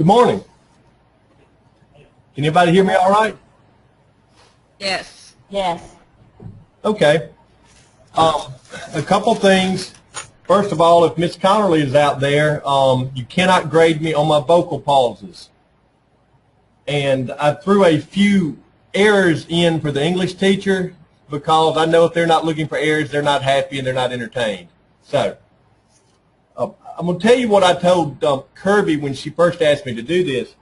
Good morning. Can anybody hear me all right? Yes. Yes. Okay. A couple things. First of all, if Miss Connerly is out there, you cannot grade me on my vocal pauses. And I threw a few errors in for the English teacher because I know if they're not looking for errors, they're not happy and they're not entertained. So I'm going to tell you what I told Kirby when she first asked me to do this.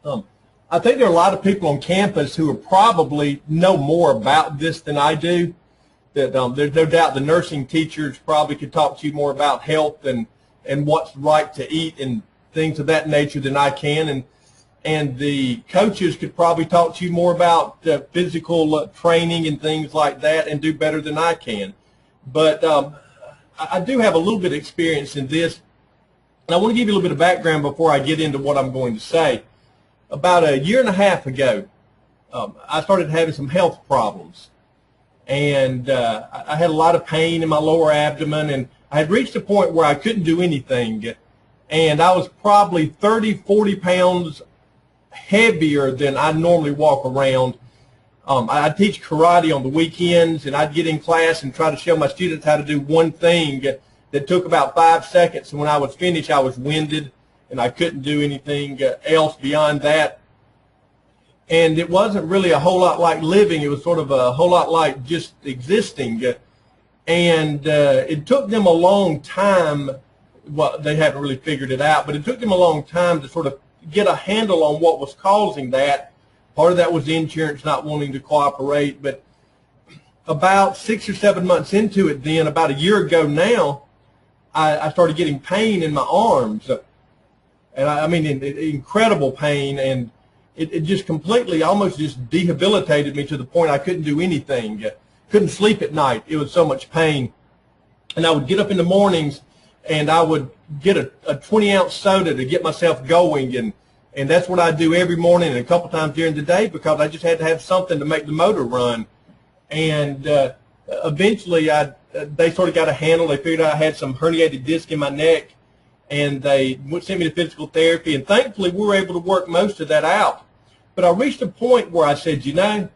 I think there are a lot of people on campus who are probably know more about this than I do. That there's no doubt the nursing teachers probably could talk to you more about health and what's right to eat and things of that nature than I can. And the coaches could probably talk to you more about physical training and things like that and do better than I can. But I do have a little bit of experience in this. And I want to give you a little bit of background before I get into what I'm going to say. About a year and a half ago, I started having some health problems. And I had a lot of pain in my lower abdomen, and I had reached a point where I couldn't do anything. And I was probably 30, 40 pounds heavier than I normally walk around. I teach karate on the weekends, and I'd get in class and try to show my students how to do one thing that took about 5 seconds. And when I was finished, I was winded, and I couldn't do anything else beyond that. And it wasn't really a whole lot like living. It was sort of a whole lot like just existing. And it took them a long time. Well, they haven't really figured it out, but it took them a long time to sort of get a handle on what was causing that. Part of that was the insurance not wanting to cooperate. But about 6 or 7 months into it then, about a year ago now, I started getting pain in my arms. And I mean, incredible pain, and it just completely, almost just debilitated me to the point I couldn't do anything. Couldn't sleep at night. It was so much pain. And I would get up in the mornings, and I would get a 20-ounce soda to get myself going, and that's what I do every morning and a couple times during the day because I just had to have something to make the motor run. And eventually, they sort of got a handle. They figured out I had some herniated disc in my neck, and they sent me to physical therapy, and thankfully we were able to work most of that out. But I reached a point where I said, you know,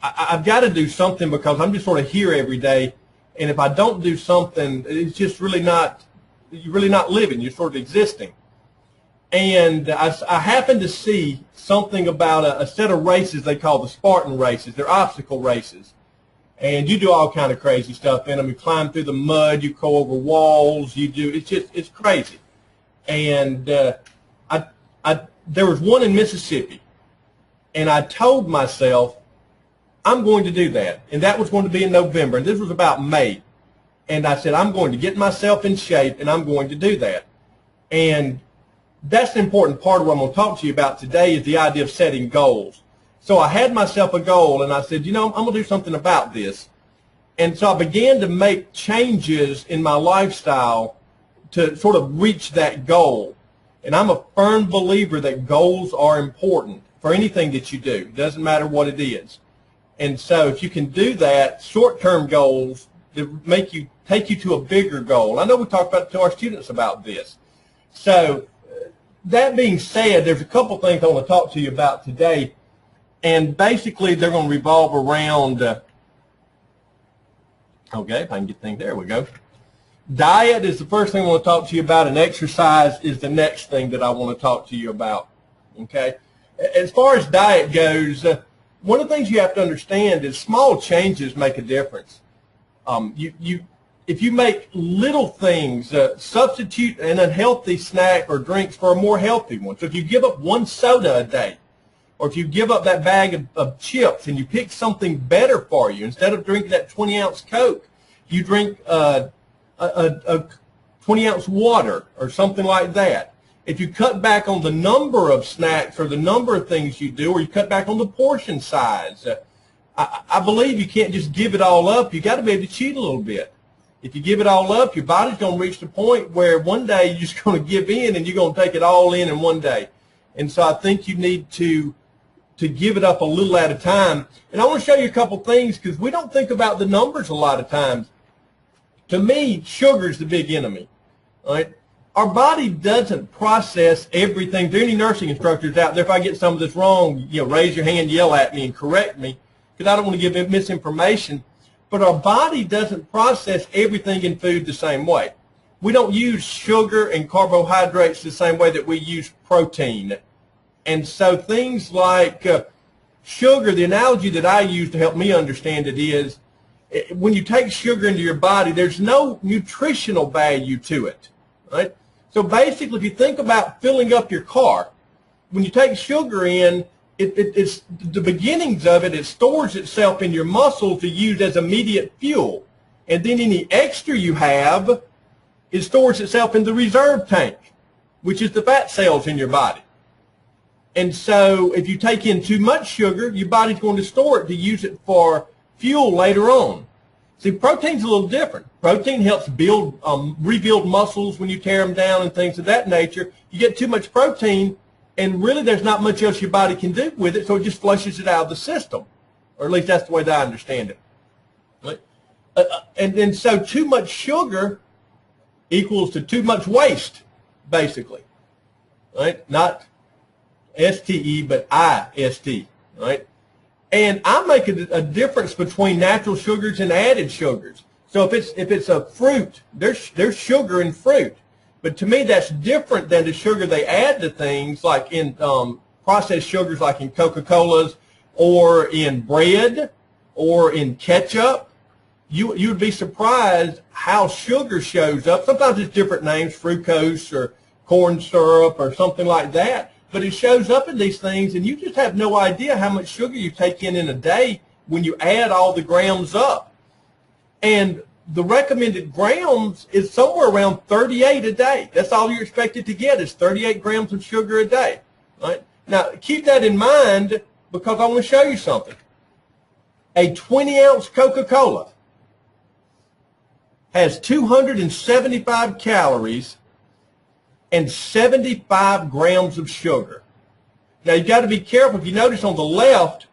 I've got to do something because I'm just sort of here every day, and if I don't do something, it's just really not, you're really not living, you're sort of existing. And I happened to see something about a set of races they call the Spartan races. They're obstacle races. And you do all kind of crazy stuff in them. You climb through the mud, you go over walls, you do, it's crazy. And there was one in Mississippi, and I told myself, I'm going to do that. And that was going to be in November, and this was about May. And I said, I'm going to get myself in shape, and I'm going to do that. And that's the important part of what I'm going to talk to you about today is the idea of setting goals. So I had myself a goal, and I said, you know, I'm going to do something about this. And so I began to make changes in my lifestyle to sort of reach that goal. And I'm a firm believer that goals are important for anything that you do. It doesn't matter what it is. And so if you can do that, short-term goals that take you to a bigger goal. I know we talked to our students about this. So that being said, there's a couple things I want to talk to you about today. And basically, they're going to revolve around, okay, if I can get things, there we go. Diet is the first thing I want to talk to you about, and exercise is the next thing that I want to talk to you about, okay? As far as diet goes, one of the things you have to understand is small changes make a difference. If you make little things, substitute an unhealthy snack or drinks for a more healthy one. So if you give up one soda a day, or if you give up that bag of chips and you pick something better for you, instead of drinking that 20-ounce Coke, you drink a 20-ounce water or something like that. If you cut back on the number of snacks or the number of things you do, or you cut back on the portion size, I believe you can't just give it all up. You've got to be able to cheat a little bit. If you give it all up, your body's going to reach the point where one day you're just going to give in and you're going to take it all in one day. And so I think you need to give it up a little at a time. And I want to show you a couple things because we don't think about the numbers a lot of times. To me, sugar is the big enemy. All right? our body doesn't process everything. There are any nursing instructors out there, if I get some of this wrong, raise your hand, yell at me, and correct me, because I don't want to give misinformation. But our body doesn't process everything in food the same way. We don't use sugar and carbohydrates the same way that we use protein. And so things like sugar, the analogy that I use to help me understand it is, when you take sugar into your body, there's no nutritional value to it, right? So basically, if you think about filling up your car, when you take sugar in, it's the beginnings of it. It stores itself in your muscles to use as immediate fuel, and then any extra you have, it stores itself in the reserve tank, which is the fat cells in your body. And so if you take in too much sugar, your body's going to store it to use it for fuel later on. See, protein's a little different. Protein helps rebuild muscles when you tear them down and things of that nature. You get too much protein, and really there's not much else your body can do with it, so it just flushes it out of the system. Or at least that's the way that I understand it. Right? And so too much sugar equals to too much waste, basically. Right? Not S-T-E, but I-S-T, right? And I make a difference between natural sugars and added sugars. So if it's a fruit, there's sugar in fruit. But to me, that's different than the sugar they add to things, like in processed sugars, like in Coca-Colas or in bread or in ketchup. You would be surprised how sugar shows up. Sometimes it's different names, fructose or corn syrup or something like that. But it shows up in these things, and you just have no idea how much sugar you take in a day when you add all the grams up. And the recommended grams is somewhere around 38 a day. That's all you're expected to get is 38 grams of sugar a day. Right? Now, keep that in mind because I want to show you something. A 20-ounce Coca-Cola has 275 calories and 75 grams of sugar. Now, you've got to be careful. If you notice on the left,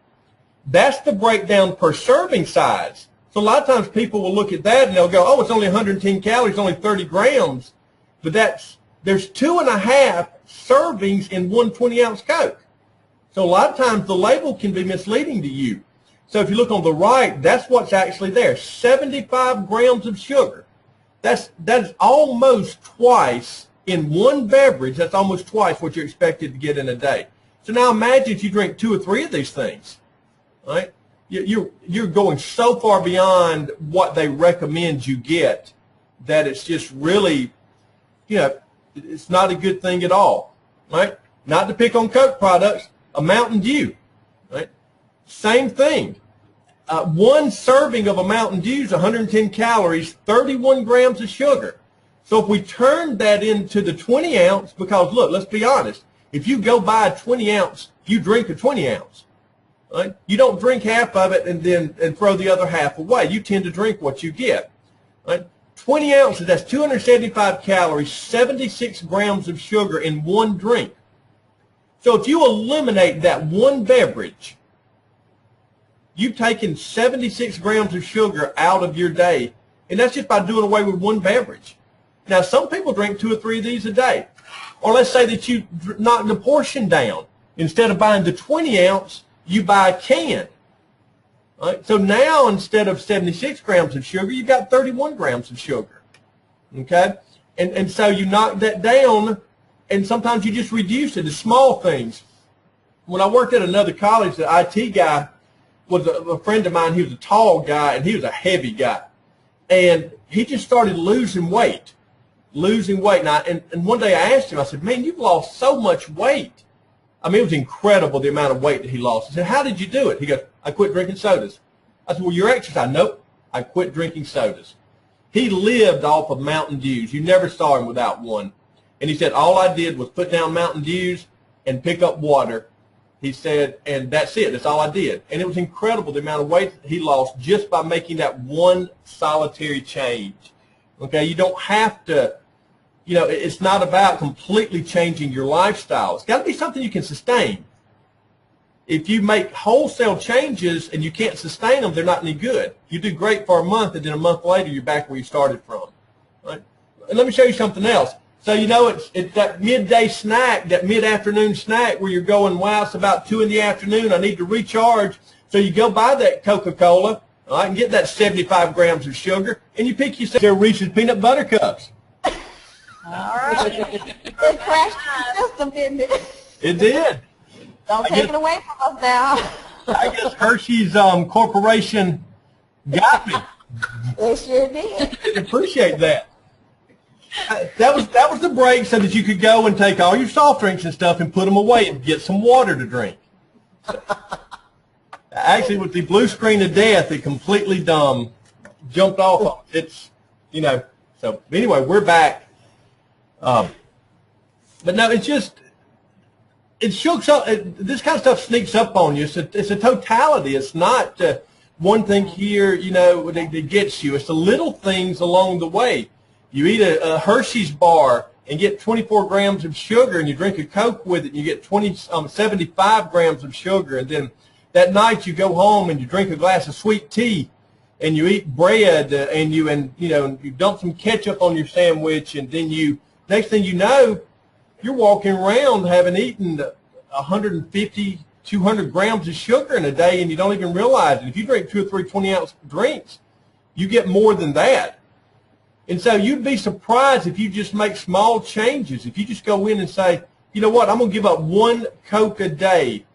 that's the breakdown per serving size. So a lot of times people will look at that and they'll go, oh, it's only 110 calories, only 30 grams. But there's 2.5 servings in one 20-ounce Coke. So a lot of times the label can be misleading to you. So if you look on the right, that's what's actually there, 75 grams of sugar. That is almost twice in one beverage. That's almost twice what you're expected to get in a day. So now imagine if you drink 2 or 3 of these things, right? You're going so far beyond what they recommend you get that it's just really, it's not a good thing at all, right? Not to pick on Coke products, a Mountain Dew, right? Same thing. One serving of a Mountain Dew is 110 calories, 31 grams of sugar. So if we turn that into the 20-ounce, because look, let's be honest, if you go buy a 20-ounce, you drink a 20-ounce. Right? You don't drink half of it and throw the other half away. You tend to drink what you get. Right? 20 ounces, that's 275 calories, 76 grams of sugar in one drink. So if you eliminate that one beverage, you've taken 76 grams of sugar out of your day, and that's just by doing away with one beverage. Now, some people drink 2 or 3 of these a day. Or let's say that you knock the portion down. Instead of buying the 20-ounce, you buy a can. Right? So now instead of 76 grams of sugar, you've got 31 grams of sugar. Okay? And so you knock that down, and sometimes you just reduce it to small things. When I worked at another college, the IT guy was a friend of mine. He was a tall guy, and he was a heavy guy. And he just started losing weight. And one day I asked him, I said, man, you've lost so much weight. I mean, it was incredible the amount of weight that he lost. I said, how did you do it? He goes, I quit drinking sodas. I said, well, your exercise. Nope, I quit drinking sodas. He lived off of Mountain Dews. You never saw him without one. And he said, all I did was put down Mountain Dews and pick up water. He said, and that's it. That's all I did. And it was incredible the amount of weight that he lost just by making that one solitary change. Okay, you don't have to. It's not about completely changing your lifestyle. It's got to be something you can sustain. If you make wholesale changes and you can't sustain them, they're not any good. You do great for a month, and then a month later, you're back where you started from. Right? And let me show you something else. So, you know, it's that midday snack, that mid-afternoon snack where you're going, wow, it's about 2 in the afternoon, I need to recharge. So you go buy that Coca-Cola, all right, and get that 75 grams of sugar, and you pick yourself their Reese's Peanut Butter Cups. All right. It crashed the system, didn't it? It did. Don't take it away from us now. I guess Hershey's Corporation got me. It sure did. I appreciate that. That was the break so that you could go and take all your soft drinks and stuff and put them away and get some water to drink. Actually, with the blue screen of death, it completely jumped off. It's, you know, so anyway, we're back. But no, it's just, it shooks up. This kind of stuff sneaks up on you. It's a totality. It's not one thing here, you know, that gets you. It's the little things along the way. You eat a Hershey's bar and get 24 grams of sugar, and you drink a Coke with it, and you get 75 grams of sugar, and then that night you go home and you drink a glass of sweet tea, and you eat bread, and you dump some ketchup on your sandwich, and then next thing you know, you're walking around having eaten 150, 200 grams of sugar in a day, and you don't even realize it. If you drink 2 or 3 20-ounce drinks, you get more than that. And so you'd be surprised if you just make small changes. If you just go in and say, you know what, I'm going to give up 1 Coke a day.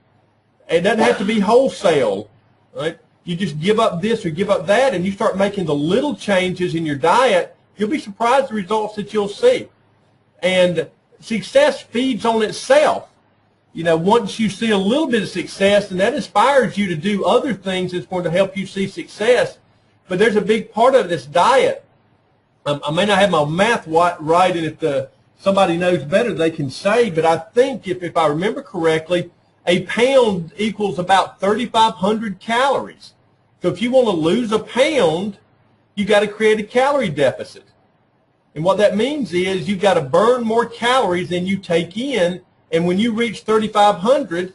It doesn't have to be wholesale, right? You just give up this or give up that, and you start making the little changes in your diet, you'll be surprised at the results that you'll see. And success feeds on itself. You know, once you see a little bit of success, and that inspires you to do other things that's going to help you see success. But there's a big part of this diet. I may not have my math right, and if somebody knows better, they can say, but I think if I remember correctly, a pound equals about 3,500 calories. So if you want to lose a pound, you got to create a calorie deficit. And what that means is you've got to burn more calories than you take in, and when you reach 3,500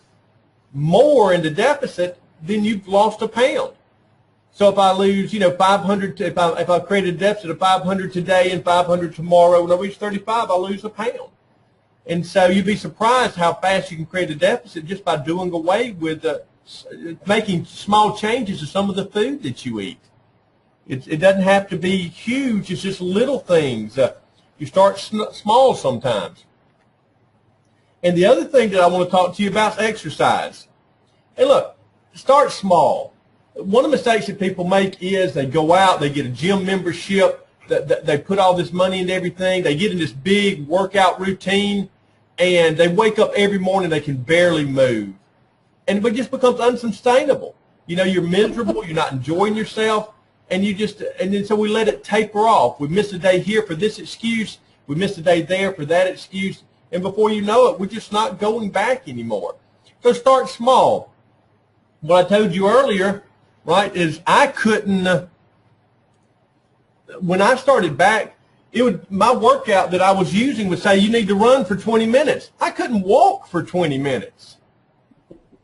more in the deficit, then you've lost a pound. So if I lose, 500, if I create a deficit of 500 today and 500 tomorrow, when I reach 35, I lose a pound. And so you'd be surprised how fast you can create a deficit just by doing away with making small changes to some of the food that you eat. It doesn't have to be huge. It's just little things. You start small sometimes. And the other thing that I want to talk to you about is exercise. Hey, look, start small. One of the mistakes that people make is they go out, they get a gym membership, they put all this money into everything, they get in this big workout routine, and they wake up every morning, they can barely move. And it just becomes unsustainable. You know, you're miserable, you're not enjoying yourself, and then so we let it taper off. We miss a day here for this excuse, we miss a day there for that excuse, and before you know it, we're just not going back anymore. So start small. What I told you earlier, right, is I couldn't, when I started back, my workout that I was using would say you need to run for 20 minutes. I couldn't walk for 20 minutes.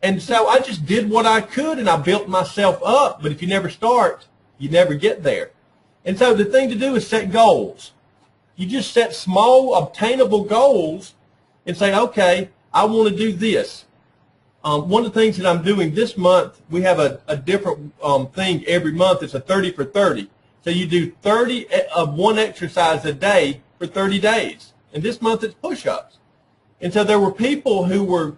And so I just did what I could, and I built myself up. But if you never start, you never get there. And so the thing to do is set goals. You just set small, obtainable goals and say, okay, I want to do this. One of the things that I'm doing this month, we have a different thing every month. It's a 30 for 30. So you do 30 of one exercise a day for 30 days. And this month it's push-ups. And so there were people who were,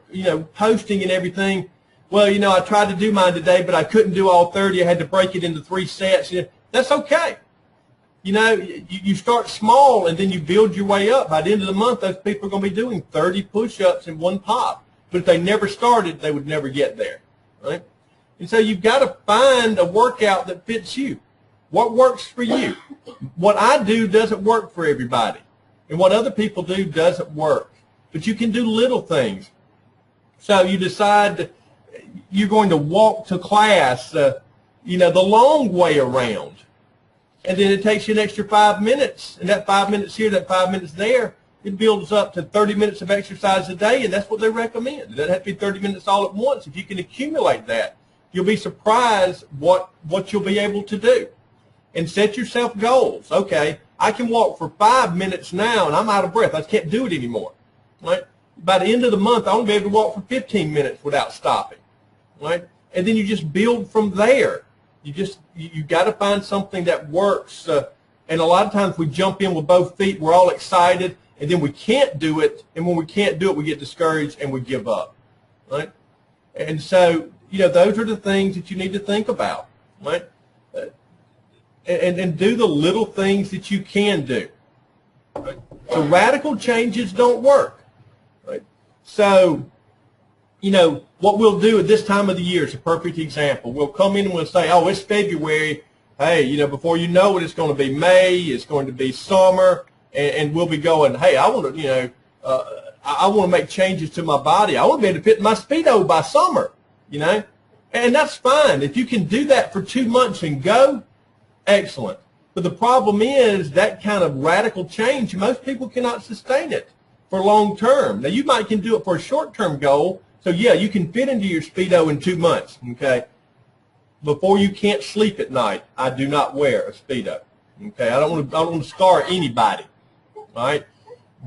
posting and everything. Well, I tried to do mine today, but I couldn't do all 30. I had to break it into 3 sets. That's okay. You start small and then you build your way up. By the end of the month, those people are going to be doing 30 push-ups in one pop. But if they never started, they would never get there, right? And so you've got to find a workout that fits you. What works for you? What I do doesn't work for everybody. And what other people do doesn't work. But you can do little things. So you decide you're going to walk to class, the long way around. And then it takes you an extra 5 minutes. And that 5 minutes here, that 5 minutes there, it builds up to 30 minutes of exercise a day, and that's what they recommend. It doesn't have to be 30 minutes all at once. If you can accumulate that, you'll be surprised what you'll be able to do. And set yourself goals. Okay, I can walk for 5 minutes now, and I'm out of breath. I can't do it anymore. Right? By the end of the month, I want to be able to walk for 15 minutes without stopping. Right? And then you just build from there. You got to find something that works. And a lot of times we jump in with both feet. We're all excited, and then we can't do it. And when we can't do it, we get discouraged and we give up. Right? And so, those are the things that you need to think about. Right? And do the little things that you can do. Right? So radical changes don't work. Right? So, what we'll do at this time of the year is a perfect example. We'll come in and we'll say, oh, it's February. Hey, before you know it, it's going to be May. It's going to be summer. And we'll be going, hey, I want to, I want to make changes to my body. I want to be able to fit in my Speedo by summer, And that's fine. If you can do that for 2 months and go, excellent. But the problem is that kind of radical change, most people cannot sustain it for long term. Now, you might can do it for a short-term goal. So, yeah, you can fit into your Speedo in 2 months, okay? Before you can't sleep at night, I do not wear a Speedo, okay? I don't want to scar anybody, all right?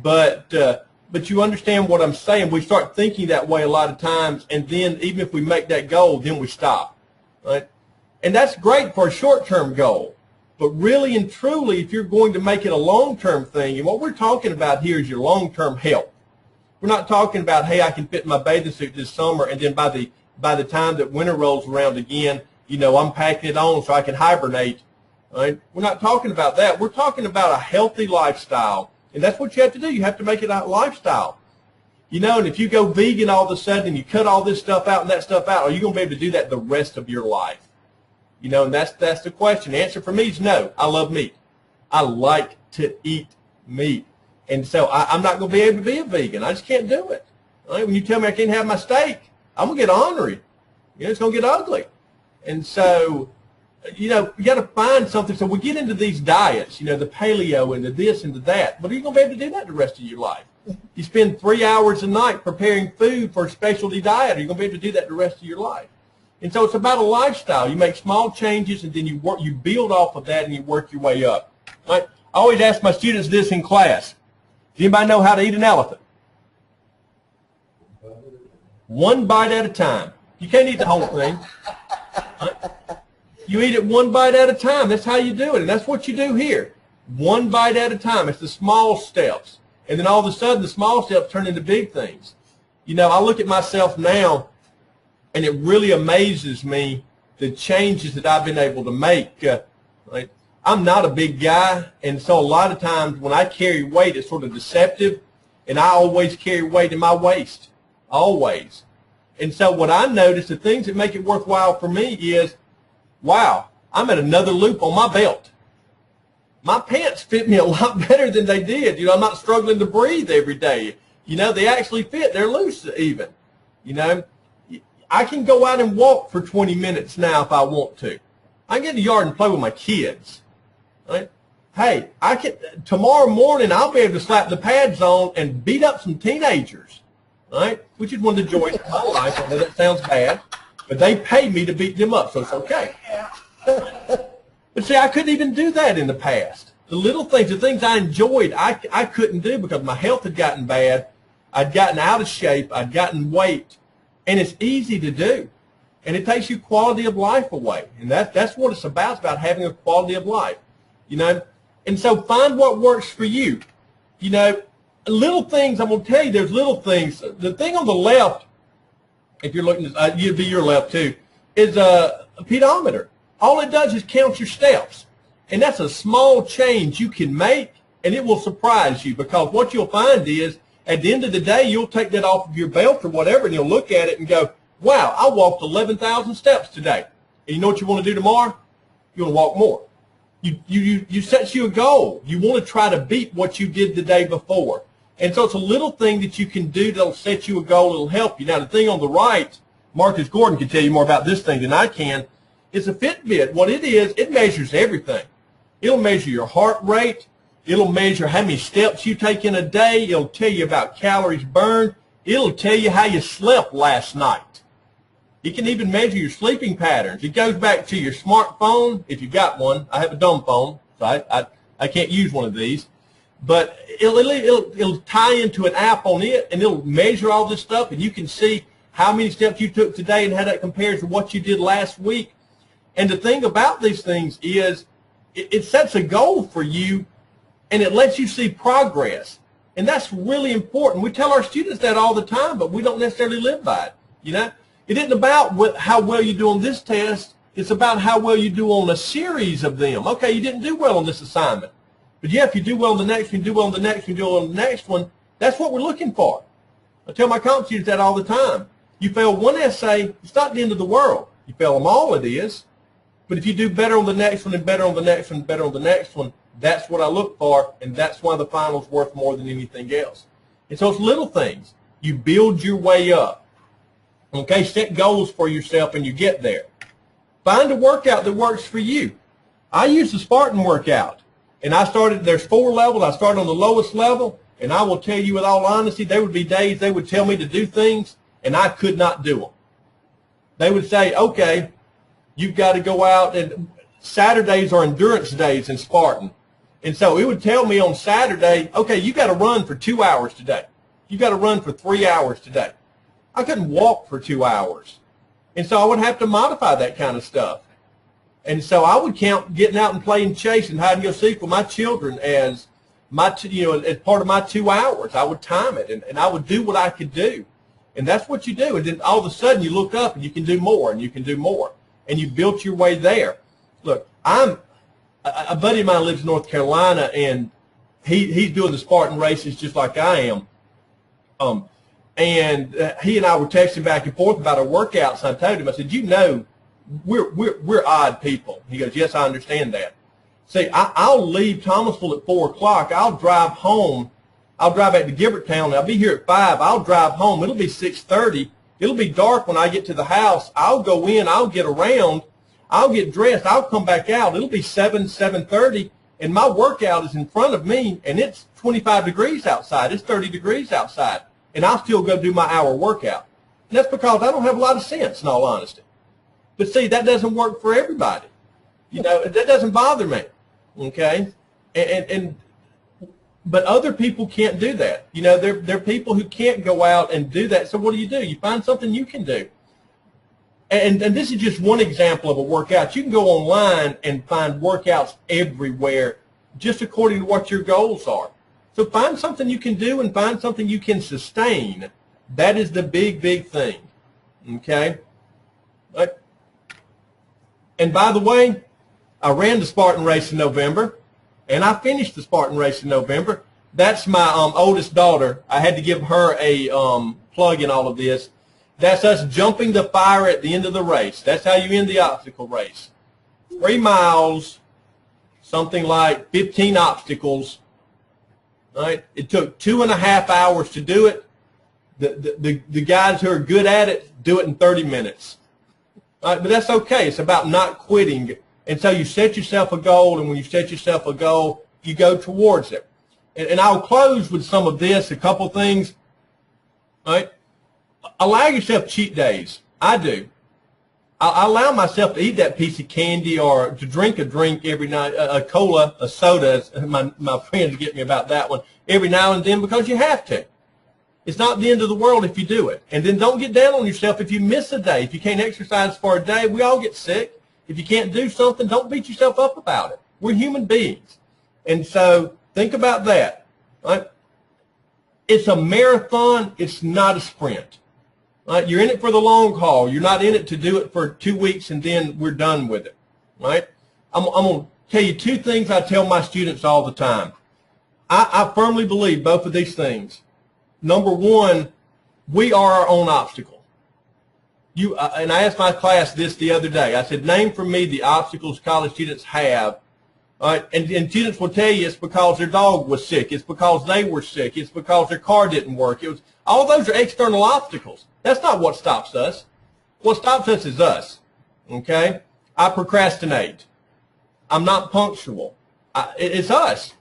But you understand what I'm saying. We start thinking that way a lot of times, and then even if we make that goal, then we stop, right? And that's great for a short-term goal. But really and truly, if you're going to make it a long-term thing, and what we're talking about here is your long-term health. We're not talking about, hey, I can fit in my bathing suit this summer, and then by the time that winter rolls around again, I'm packing it on so I can hibernate. Right? We're not talking about that. We're talking about a healthy lifestyle, and that's what you have to do. You have to make it a lifestyle. And if you go vegan all of a sudden and you cut all this stuff out and that stuff out, are you going to be able to do that the rest of your life? And that's the question. The answer for me is no. I love meat. I like to eat meat. And so I'm not going to be able to be a vegan. I just can't do it. Right? When you tell me I can't have my steak, I'm going to get ornery. It's going to get ugly. And so, you got to find something. So we get into these diets, the paleo and the this and the that. But are you going to be able to do that the rest of your life? You spend 3 hours a night preparing food for a specialty diet. Are you going to be able to do that the rest of your life? And so it's about a lifestyle. You make small changes, and then you build off of that, and you work your way up. Right? I always ask my students this in class. Does anybody know how to eat an elephant? One bite at a time. You can't eat the whole thing. Right? You eat it one bite at a time. That's how you do it, and that's what you do here. One bite at a time. It's the small steps. And then all of a sudden, the small steps turn into big things. I look at myself now, and it really amazes me the changes that I've been able to make. Right? I'm not a big guy, and so a lot of times when I carry weight, it's sort of deceptive, and I always carry weight in my waist, always. And so what I notice, the things that make it worthwhile for me is, wow, I'm at another loop on my belt. My pants fit me a lot better than they did. I'm not struggling to breathe every day. They actually fit. They're loose even. I can go out and walk for 20 minutes now if I want to. I can get in the yard and play with my kids. Right? Hey, tomorrow morning I'll be able to slap the pads on and beat up some teenagers. Right? Which is one of the joys of my life. I know that sounds bad, but they pay me to beat them up, so it's okay. But see, I couldn't even do that in the past. The little things, the things I enjoyed, I couldn't do because my health had gotten bad. I'd gotten out of shape. I'd gotten weight. And it's easy to do. And it takes you quality of life away. And that's what it's about. It's about having a quality of life. And so find what works for you. Little things, I'm going to tell you, there's little things. The thing on the left, if you're looking, you'd be your left too, is a pedometer. All it does is count your steps. And that's a small change you can make, and it will surprise you, because what you'll find is at the end of the day, you'll take that off of your belt or whatever, and you'll look at it and go, wow, I walked 11,000 steps today. And you know what you want to do tomorrow? You want to walk more. You set you a goal. You want to try to beat what you did the day before. And so it's a little thing that you can do that'll set you a goal that'll help you. Now, the thing on the right, Marcus Gordon can tell you more about this thing than I can, is a Fitbit. What it is, it measures everything. It'll measure your heart rate. It'll measure how many steps you take in a day. It'll tell you about calories burned. It'll tell you how you slept last night. It can even measure your sleeping patterns. It goes back to your smartphone, if you've got one. I have a dumb phone, so I can't use one of these. But it'll tie into an app on it, and it'll measure all this stuff, and you can see how many steps you took today and how that compares to what you did last week. And the thing about these things is it sets a goal for you, and it lets you see progress. And that's really important. We tell our students that all the time, but we don't necessarily live by it. You know, it isn't about how well you do on this test. It's about how well you do on a series of them. Okay, you didn't do well on this assignment. But yeah, if you do well on the next one, you do well on the next one, you do well on the next one, that's what we're looking for. I tell my comp students that all the time. You fail one essay, it's not the end of the world. You fail them all, it is. But if you do better on the next one and better on the next one and better on the next one, that's what I look for, and that's why the final's worth more than anything else. And so it's little things. You build your way up. Okay, set goals for yourself and you get there. Find a workout that works for you. I use the Spartan workout. And there's 4 levels. I started on the lowest level, and I will tell you with all honesty, there would be days they would tell me to do things, and I could not do them. They would say, okay, you've got to go out, and Saturdays are endurance days in Spartan. And so it would tell me on Saturday, okay, you've got to run for 2 hours today. You've got to run for 3 hours today. I couldn't walk for 2 hours. And so I would have to modify that kind of stuff. And so I would count getting out and playing chase and hide and go seek with my children as as part of my 2 hours. I would time it, and I would do what I could do. And that's what you do. And then all of a sudden you look up and you can do more and you can do more. And you built your way there. Look, a buddy of mine lives in North Carolina, and he's doing the Spartan races just like I am. And he and I were texting back and forth about our workouts. And I told him, I said, you know, we're odd people. He goes, yes, I understand that. See, I'll leave Thomasville at 4 o'clock. I'll drive home. I'll drive back to Gilbertown. I'll be here at 5. I'll drive home. It'll be 6:30. It'll be dark when I get to the house. I'll go in. I'll get around. I'll get dressed. I'll come back out. It'll be 7:30, and my workout is in front of me, and it's 25 degrees outside. It's 30 degrees outside, and I'll still go do my hour workout. And that's because I don't have a lot of sense, in all honesty. But see, that doesn't work for everybody. You know, that doesn't bother me, okay? But other people can't do that. You know, there are people who can't go out and do that. So what do? You find something you can do. And this is just one example of a workout. You can go online and find workouts everywhere just according to what your goals are. So find something you can do and find something you can sustain. That is the big, big thing, okay? Right. And by the way, I ran the Spartan race in November, and I finished the Spartan race in November. That's my oldest daughter. I had to give her a plug in all of this. That's us jumping the fire at the end of the race. That's how you end the obstacle race. 3 miles, something like 15 obstacles. Right? It took 2.5 hours to do it. The guys who are good at it do it in 30 minutes. Right, but that's okay. It's about not quitting. And so you set yourself a goal, and when you set yourself a goal, you go towards it. And I'll close with some of this, a couple things. Right? Allow yourself cheat days. I do. I allow myself to eat that piece of candy or to drink a drink every night, a cola, a soda. My friends get me about that one every now and then because you have to. It's not the end of the world if you do it. And then don't get down on yourself if you miss a day. If you can't exercise for a day, we all get sick. If you can't do something, don't beat yourself up about it. We're human beings. And so think about that. Right? It's a marathon. It's not a sprint. Right? You're in it for the long haul. You're not in it to do it for 2 weeks and then we're done with it. Right? I'm going to tell you 2 things I tell my students all the time. I firmly believe both of these things. Number 1, we are our own obstacle. And I asked my class this the other day. I said, name for me the obstacles college students have. All right? And students will tell you it's because their dog was sick. It's because they were sick. It's because their car didn't work. All those are external obstacles. That's not what stops us. What stops us is us. Okay? I procrastinate. I'm not punctual. It's us.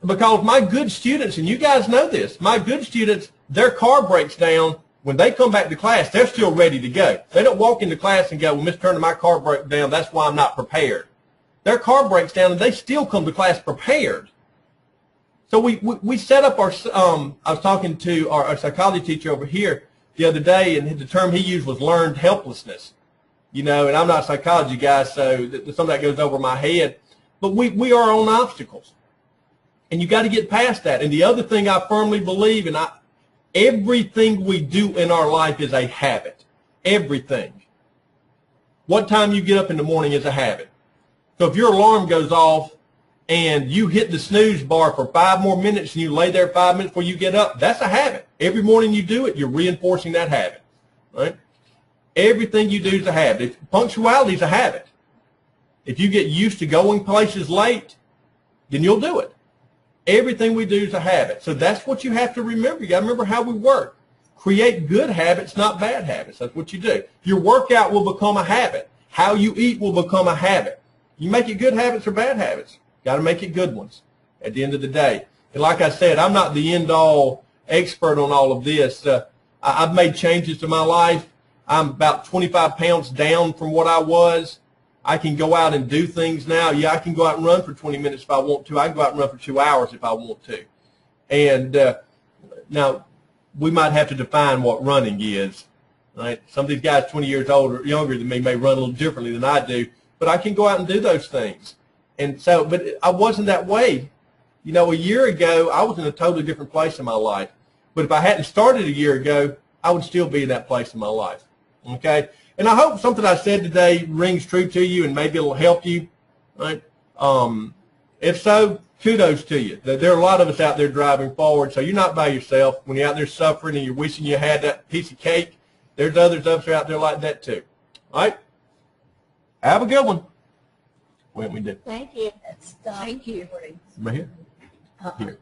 Because my good students, and you guys know this, my good students, their car breaks down. When they come back to class, they're still ready to go. They don't walk into class and go, well, Mr. Turner, my car broke down. That's why I'm not prepared. their car breaks down and they still come to class prepared. So we set up our, I was talking to our psychology teacher over here the other day, and the term he used was learned helplessness. You know, and I'm not a psychology guy, so some of that goes over my head. But we are on obstacles. And you got to get past that. And the other thing I firmly believe, and everything we do in our life is a habit. Everything. What time you get up in the morning is a habit. So if your alarm goes off and you hit the snooze bar for 5 more minutes and you lay there 5 minutes before you get up, that's a habit. Every morning you do it, you're reinforcing that habit. Right? Everything you do is a habit. Punctuality is a habit. If you get used to going places late, then you'll do it. Everything we do is a habit. So that's what you have to remember. You got to remember how we work. Create good habits, not bad habits. That's what you do. Your workout will become a habit. How you eat will become a habit. You make it good habits or bad habits. Got to make it good ones at the end of the day. And like I said, I'm not the end-all expert on all of this. I've made changes to my life. I'm about 25 pounds down from what I was. I can go out and do things now. Yeah, I can go out and run for 20 minutes if I want to. I can go out and run for 2 hours if I want to. And now, we might have to define what running is. Right? Some of these guys 20 years older, younger than me may run a little differently than I do. But I can go out and do those things. And so, but I wasn't that way. You know, a year ago, I was in a totally different place in my life. But if I hadn't started a year ago, I would still be in that place in my life. Okay? And I hope something I said today rings true to you and maybe it'll help you. Right? If so, kudos to you. There are a lot of us out there driving forward, so you're not by yourself. When you're out there suffering and you're wishing you had that piece of cake, there's others of us out there like that too. All right? Have a good one. What we do? Thank you. Thank you. Right here? Here.